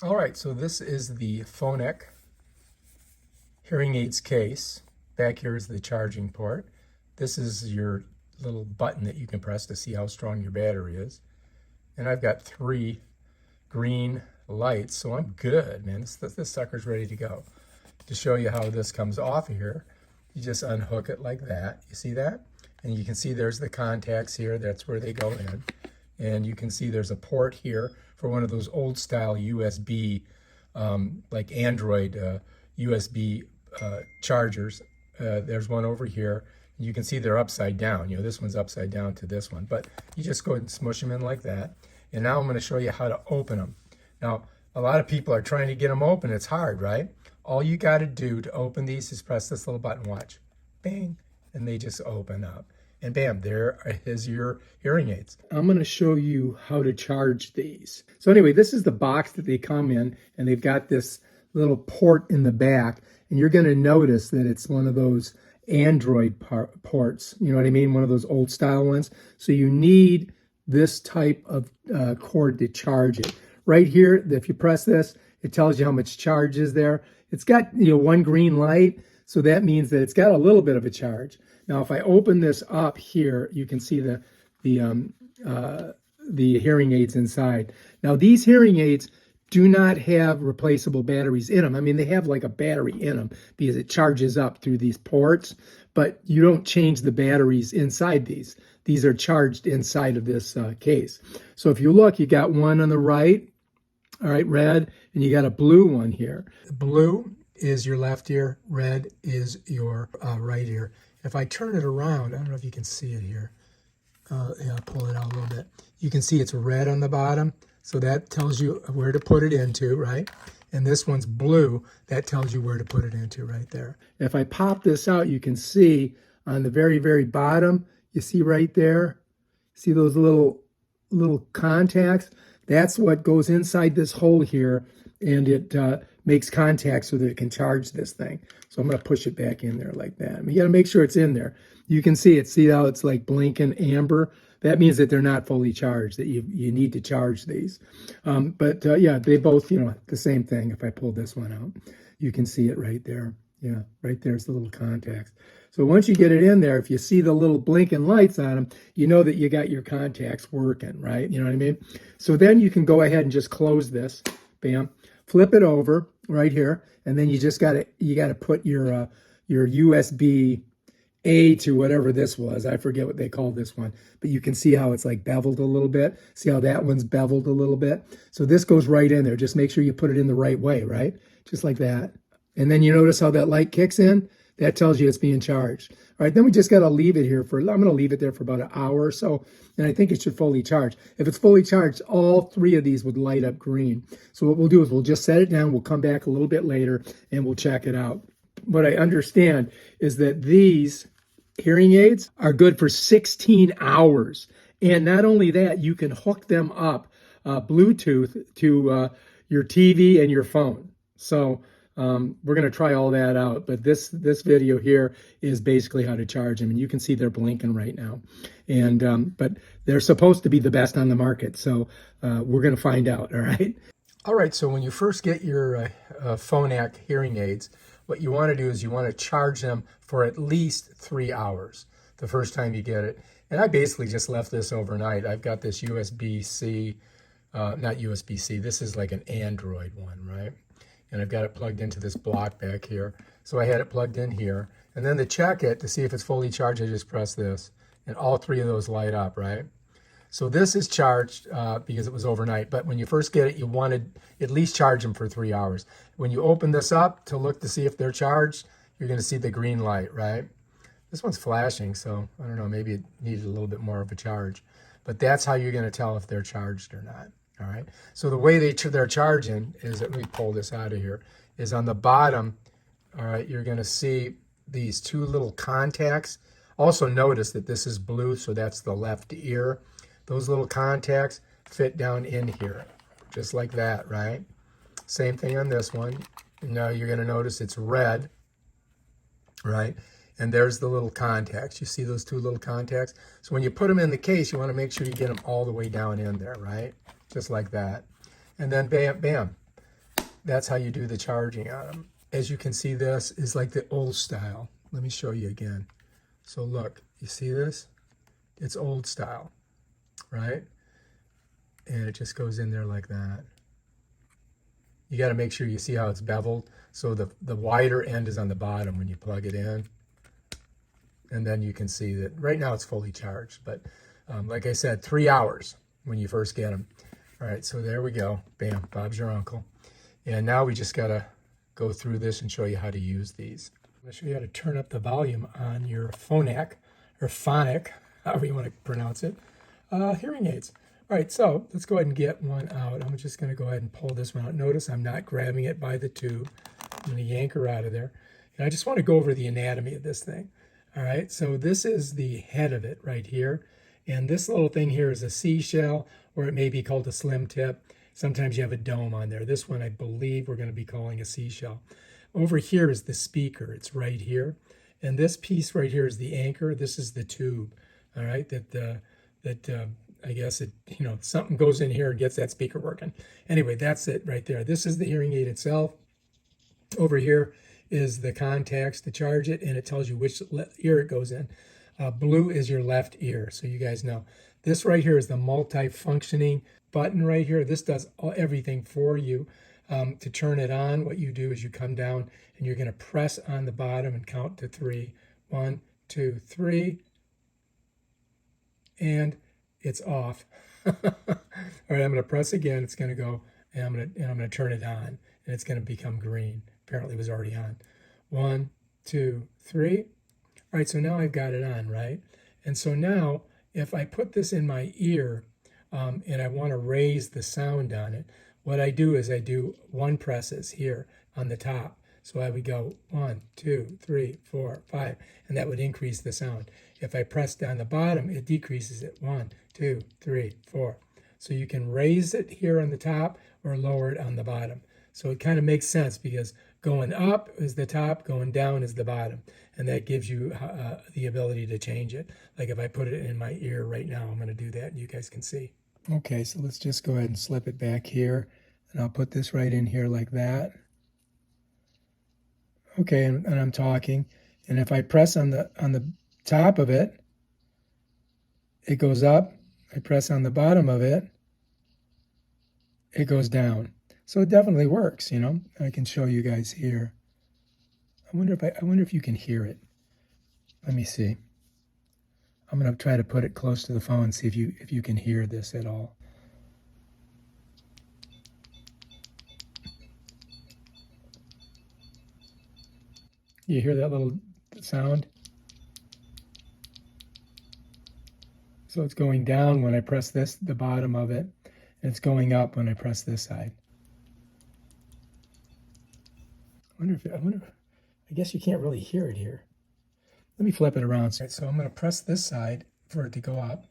All right, so this is the Phonak hearing aids case. Back here is the charging port. This is your little button that you can press to see how strong your battery is. And I've got 3 green lights, so I'm good, man. This sucker's ready to go. To show you how this comes off of here, you just unhook it like that. You see that? And you can see there's the contacts here. That's where they go in. And you can see there's a port here for one of those old style USB, like Android USB chargers. There's one over here. You can see they're upside down. You know, this one's upside down to this one. But you just go ahead and smush them in like that. And now I'm going to show you how to open them. Now, a lot of people are trying to get them open. It's hard, right? All you got to do to open these is press this little button. Watch. Bang. And they just open up. And bam, there is your hearing aids. I'm going to show you how to charge these. So anyway, this is the box that they come in, and they've got this little port in the back. And you're going to notice that it's one of those Android ports. You know what I mean? One of those old style ones. So you need this type of cord to charge it. Right here, if you press this, it tells you how much charge is there. It's got, you know, 1 green light. So that means that it's got a little bit of a charge. Now, if I open this up here, you can see the hearing aids inside. Now, these hearing aids do not have replaceable batteries in them. I mean, they have like a battery in them because it charges up through these ports, but you don't change the batteries inside these. These are charged inside of this case. So if you look, you got one on the right, all right, red, and you got a blue one here. Blue is your left ear, red is your right ear. If I turn it around, I don't know if you can see it here. Yeah, I'll pull it out a little bit. You can see it's red on the bottom, so that tells you where to put it into, right? And this one's blue, that tells you where to put it into right there. If I pop this out, you can see on the very, very bottom, you see right there, see those little contacts? That's what goes inside this hole here, and it makes contact so that it can charge this thing. So I'm going to push it back in there like that. I mean, you got to make sure it's in there. You can see it. See how it's like blinking amber? That means that they're not fully charged, that you need to charge these. Yeah, they both, you know, the same thing. If I pull this one out, you can see it right there. Yeah, right there's the little contacts. So once you get it in there, if you see the little blinking lights on them, you know that you got your contacts working, right? You know what I mean? So then you can go ahead and just close this. Bam. Flip it over right here, and then you just got to put your USB A to whatever this was. I forget what they called this one, but you can see how it's like beveled a little bit. See how that one's beveled a little bit? So this goes right in there. Just make sure you put it in the right way, right? Just like that. And then you notice how that light kicks in? That tells you it's being charged. All right, then we just got to leave it here I'm going to leave it there for about an hour or so, and I think it should fully charge. If it's fully charged, all 3 of these would light up green. So what we'll do is we'll just set it down. We'll come back a little bit later, and we'll check it out. What I understand is that these hearing aids are good for 16 hours. And not only that, you can hook them up Bluetooth to your TV and your phone. So we're going to try all that out, but this video here is basically how to charge them, and you can see they're blinking right now. And but they're supposed to be the best on the market, so we're going to find out. All right, so when you first get your Phonak hearing aids, what you want to do is you want to charge them for at least 3 hours the first time you get it. And I basically just left this overnight. I've got this USB-C, not USB-C, this is like an Android one, right? And I've got it plugged into this block back here. So I had it plugged in here. And then to check it, to see if it's fully charged, I just press this. And all 3 of those light up, right? So this is charged because it was overnight. But when you first get it, you want to at least charge them for 3 hours. When you open this up to look to see if they're charged, you're going to see the green light, right? This one's flashing, so I don't know, maybe it needed a little bit more of a charge. But that's how you're going to tell if they're charged or not. All right, so the way they're charging is, let me pull this out of here, is on the bottom, all right, you're going to see these 2 little contacts. Also notice that this is blue, so that's the left ear. Those little contacts fit down in here, just like that, right? Same thing on this one. Now you're going to notice it's red, right? And there's the little contacts. You see those 2 little contacts? So when you put them in the case, you want to make sure you get them all the way down in there, right? Just like that. And then bam, bam. that's how you do the charging on them. As you can see, this is like the old style. Let me show you again. So look, you see this? It's old style, right? And it just goes in there like that. You got to make sure you see how it's beveled. So the wider end is on the bottom when you plug it in. And then you can see that right now it's fully charged. But like I said, 3 hours when you first get them. All right, so there we go. Bam, Bob's your uncle. And now we just got to go through this and show you how to use these. I'm going to show you how to turn up the volume on your Phonak, or Phonak, however you want to pronounce it, hearing aids. All right, so let's go ahead and get one out. I'm just going to go ahead and pull this one out. Notice I'm not grabbing it by the tube. I'm going to yank her out of there. And I just want to go over the anatomy of this thing. All right, so this is the head of it right here. And this little thing here is a seashell, or it may be called a slim tip. Sometimes you have a dome on there. This one, I believe we're going to be calling a seashell. Over here is the speaker. It's right here. And this piece right here is the anchor. This is the tube, all right, I guess it, something goes in here and gets that speaker working. Anyway, that's it right there. This is the hearing aid itself. Over here is the contacts to charge it, and it tells you which ear it goes in. Blue is your left ear, so you guys know. This right here is the multi-functioning button right here. This does everything for you. To turn it on, what you do is you come down and you're going to press on the bottom and count to 3. 1, 2, 3. And it's off. All right, I'm going to press again. It's going to go, and I'm going to turn it on, and it's going to become green. Apparently it was already on. 1, 2, 3. All right, so now I've got it on, right? And so now if I put this in my ear and I want to raise the sound on it, what I do is I do 1 presses here on the top. So I would go 1, 2, 3, 4, 5, and that would increase the sound. If I press down the bottom, it decreases it. 1, 2, 3, 4. So you can raise it here on the top or lower it on the bottom. So it kind of makes sense because going up is the top, going down is the bottom. And that gives you the ability to change it. Like if I put it in my ear right now, I'm going to do that and you guys can see. Okay, so let's just go ahead and slip it back here. And I'll put this right in here like that. Okay, and I'm talking. And if I press on the top of it, it goes up. I press on the bottom of it, it goes down. So it definitely works, I can show you guys here. I wonder if you can hear it. Let me see. I'm going to try to put it close to the phone and see if you can hear this at all. You hear that little sound? So it's going down when I press this, the bottom of it, and it's going up when I press this side. I guess you can't really hear it here. Let me flip it around. So I'm going to press this side for it to go up.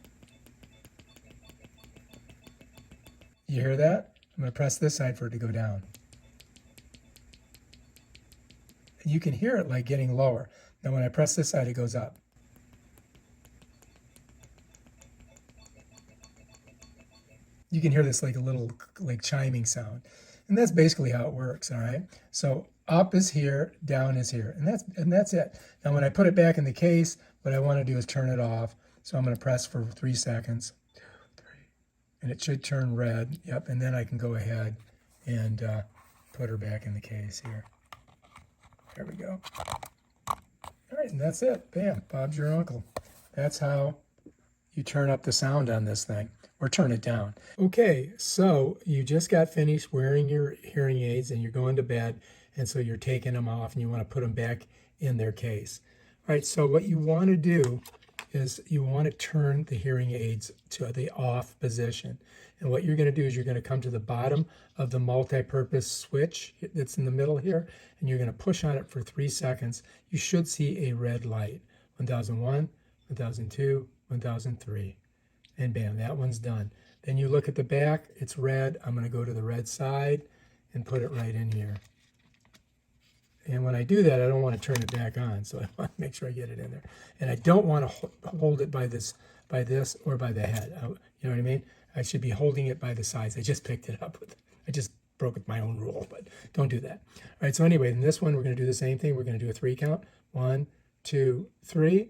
You hear that? I'm going to press this side for it to go down. And you can hear it like getting lower. Now when I press this side, it goes up. You can hear this like a little chiming sound. And that's basically how it works, all right? So up is here, down is here, and that's it. Now when I put it back in the case, what I want to do is turn it off. So I'm going to press for 3 seconds. 2, 3. And it should turn red. Yep, and then I can go ahead and put her back in the case here. There we go. All right, and that's it. Bam, Bob's your uncle. That's how you turn up the sound on this thing, or turn it down. Okay, so you just got finished wearing your hearing aids and you're going to bed, and so you're taking them off and you want to put them back in their case. All right, so what you want to do is you want to turn the hearing aids to the off position. And what you're going to do is you're going to come to the bottom of the multi-purpose switch that's in the middle here, and you're going to push on it for 3 seconds. You should see a red light. 1001, 1002, 1003. And bam, that one's done. Then you look at the back, it's red. I'm going to go to the red side and put it right in here. And when I do that, I don't want to turn it back on, so I want to make sure I get it in there. And I don't want to hold it by this or by the head. You know what I mean? I should be holding it by the sides. I just picked it up. I just broke my own rule, but don't do that. All right, so anyway, in this one, we're going to do the same thing. We're going to do a 3 count. 1, 2, 3,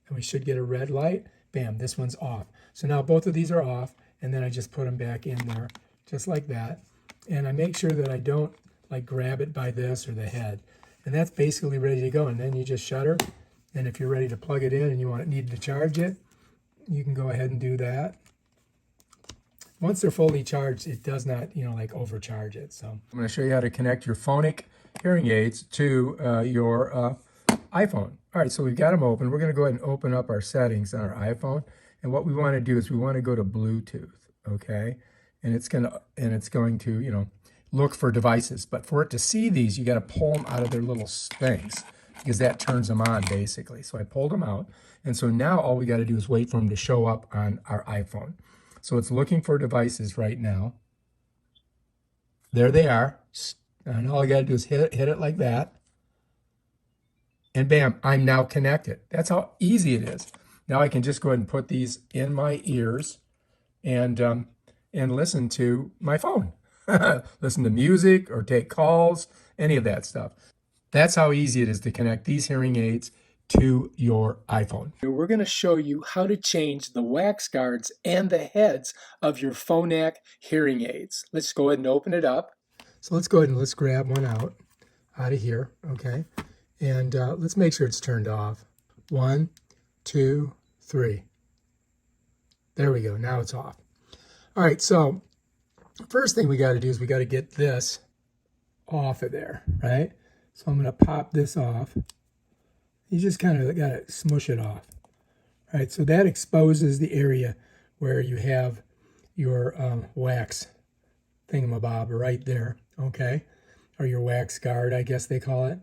and we should get a red light. Bam, this one's off. So now both of these are off, and then I just put them back in there, just like that. And I make sure that I don't like grab it by this or the head. And that's basically ready to go. And then you just shutter. And if you're ready to plug it in and you need to charge it, you can go ahead and do that. Once they're fully charged, it does not, like overcharge it. So I'm going to show you how to connect your Phonak hearing aids to your iPhone. All right, so we've got them open. We're going to go ahead and open up our settings on our iPhone. And what we want to do is we want to go to Bluetooth, okay? And it's going to, look for devices. But for it to see these, you got to pull them out of their little things because that turns them on basically. So I pulled them out. And so now all we got to do is wait for them to show up on our iPhone. So it's looking for devices right now. There they are. And all I got to do is hit it like that. And bam, I'm now connected. That's how easy it is. Now I can just go ahead and put these in my ears and listen to my phone. Listen to music or take calls, any of that stuff. That's how easy it is to connect these hearing aids to your iPhone. We're going to show you how to change the wax guards and the heads of your Phonak hearing aids. Let's go ahead and open it up. So let's go ahead and let's grab one out of here, okay? And let's make sure it's turned off. 1, 2, 3. There we go. Now it's off. All right, so first thing we got to do is we got to get this off of there, right? So I'm going to pop this off. You just kind of got to smush it off. All right, so that exposes the area where you have your wax thingamabob right there, okay? Or your wax guard, I guess they call it.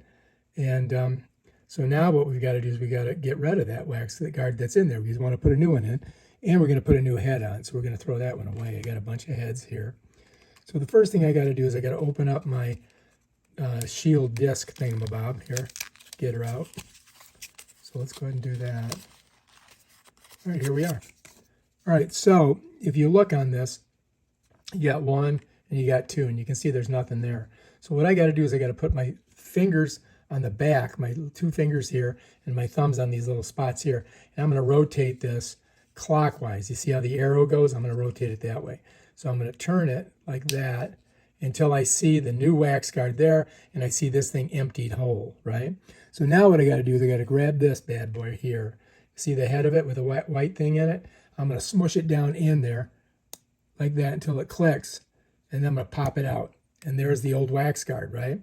And so now what we've got to do is we got to get rid of that wax guard that's in there. We want to put a new one in, and we're going to put a new head on. So we're going to throw that one away. I got a bunch of heads here. So the first thing I got to do is I got to open up my shield disc thingamabob here. Get her out. So let's go ahead and do that. All right, here we are. All right, so if you look on this, you got 1 and you got 2, and you can see there's nothing there. So what I got to do is I got to put my fingers on the back, my 2 fingers here, and my thumbs on these little spots here. And I'm going to rotate this clockwise. You see how the arrow goes? I'm going to rotate it that way. So I'm going to turn it like that until I see the new wax guard there and I see this thing emptied whole, right? So now what I got to do is I got to grab this bad boy here. See the head of it with a white thing in it? I'm going to smush it down in there like that until it clicks, and then I'm going to pop it out. And there's the old wax guard, right?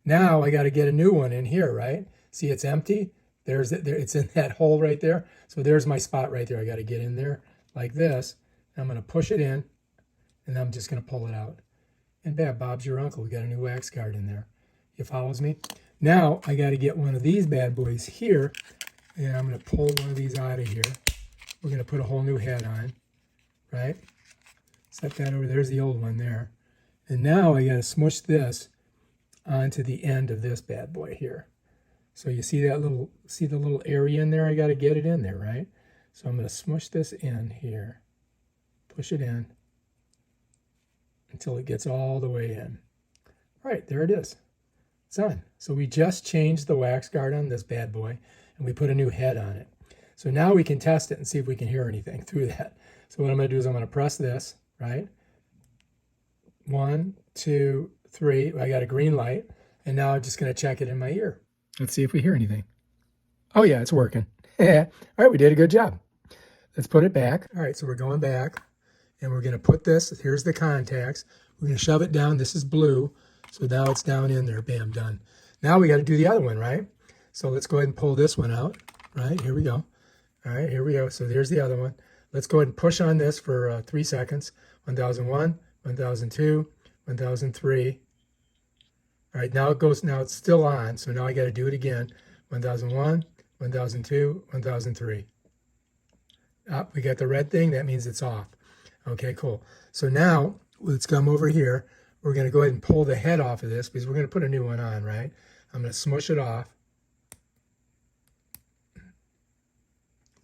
Now I got to get a new one in here, right? See, it's empty. It's in that hole right there. So there's my spot right there. I got to get in there like this. I'm going to push it in, and I'm just going to pull it out. And bam, Bob's your uncle. We got a new wax guard in there. You follows me? Now I got to get one of these bad boys here, and I'm going to pull one of these out of here. We're going to put a whole new head on, right? Set that over. There's the old one there. And now I got to smush this onto the end of this bad boy here. So you see that the little area in there? I got to get it in there, right? So I'm going to smush this in here, push it in until it gets all the way in. All right, there it is. It's on. So we just changed the wax guard on this bad boy, and we put a new head on it. So now we can test it and see if we can hear anything through that. So what I'm going to do is I'm going to press this, right? 1, 2, 3. I got a green light, and now I'm just going to check it in my ear. Let's see if we hear anything. Oh yeah, it's working. All right, we did a good job. Let's put it back. All right, so we're going back, and we're going to put this, here's the contacts. We're going to shove it down. This is blue, so now it's down in there. Bam, done. Now we got to do the other one, right? So let's go ahead and pull this one out, right? Here we go. All right, here we go. So there's the other one. Let's go ahead and push on this for 3 seconds. 1001, 1002, 1003. All right, now it's still on, so now I got to do it again. 1001, 1002, 1003. We got the red thing, that means it's off. Okay, cool. So now let's come over here. We're going to go ahead and pull the head off of this because we're going to put a new one on, right? I'm going to smush it off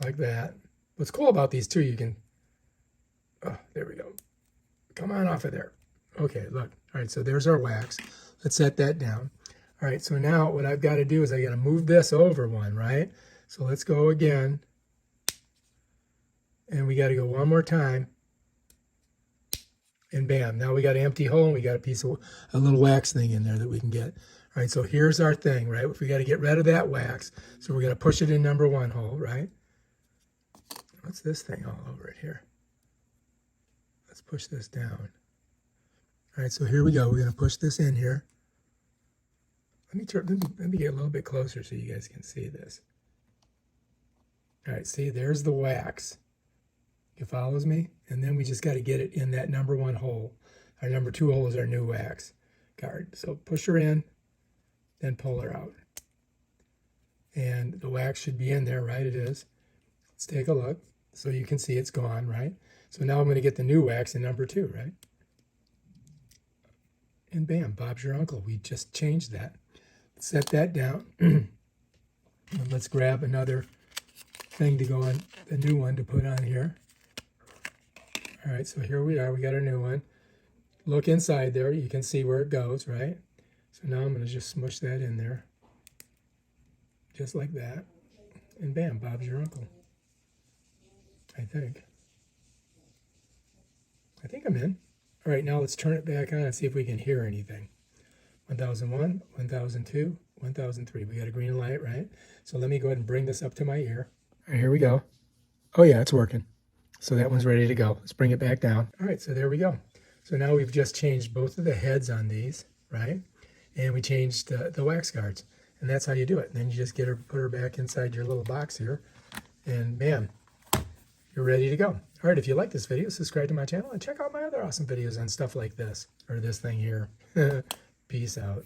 like that. What's cool about these two, you can, oh, there we go. Come on off of there. Okay, look, All right, so there's our wax. Let's set that down. All right, so now what I've got to do is I got to move this over one, right? So let's go again. And we got to go one more time. And bam, now we got an empty hole and we got a little wax thing in there that we can get. All right, so here's our thing, right? If we got to get rid of that wax, so we're going to push it in number 1 hole, right? What's this thing all over it here? Let's push this down. All right, so here we go. We're going to push this in here. Let me get a little bit closer so you guys can see this. All right, see, there's the wax. It follows me? And then we just got to get it in that number 1 hole. Our number 2 hole is our new wax guard. So push her in, then pull her out. And the wax should be in there, right? It is. Let's take a look. So you can see it's gone, right? So now I'm going to get the new wax in number 2, right? And bam, Bob's your uncle. We just changed that. Set that down. And let's grab another thing to go on, the new one to put on here. All right, so here we are. We got our new one. Look inside there. You can see where it goes, right? So now I'm going to just smush that in there. Just like that. And bam, Bob's your uncle. I think I'm in. All right, now let's turn it back on and see if we can hear anything. 1001, 1002, 1003. We got a green light, right? So let me go ahead and bring this up to my ear. All right, here we go. Oh yeah, it's working. So that one's ready to go. Let's bring it back down. All right, so there we go. So now we've just changed both of the heads on these, right? And we changed the wax guards. And that's how you do it. And then you just put her back inside your little box here. And bam, you're ready to go. All right, if you like this video, subscribe to my channel and check out my other awesome videos on stuff like this, or this thing here. Peace out.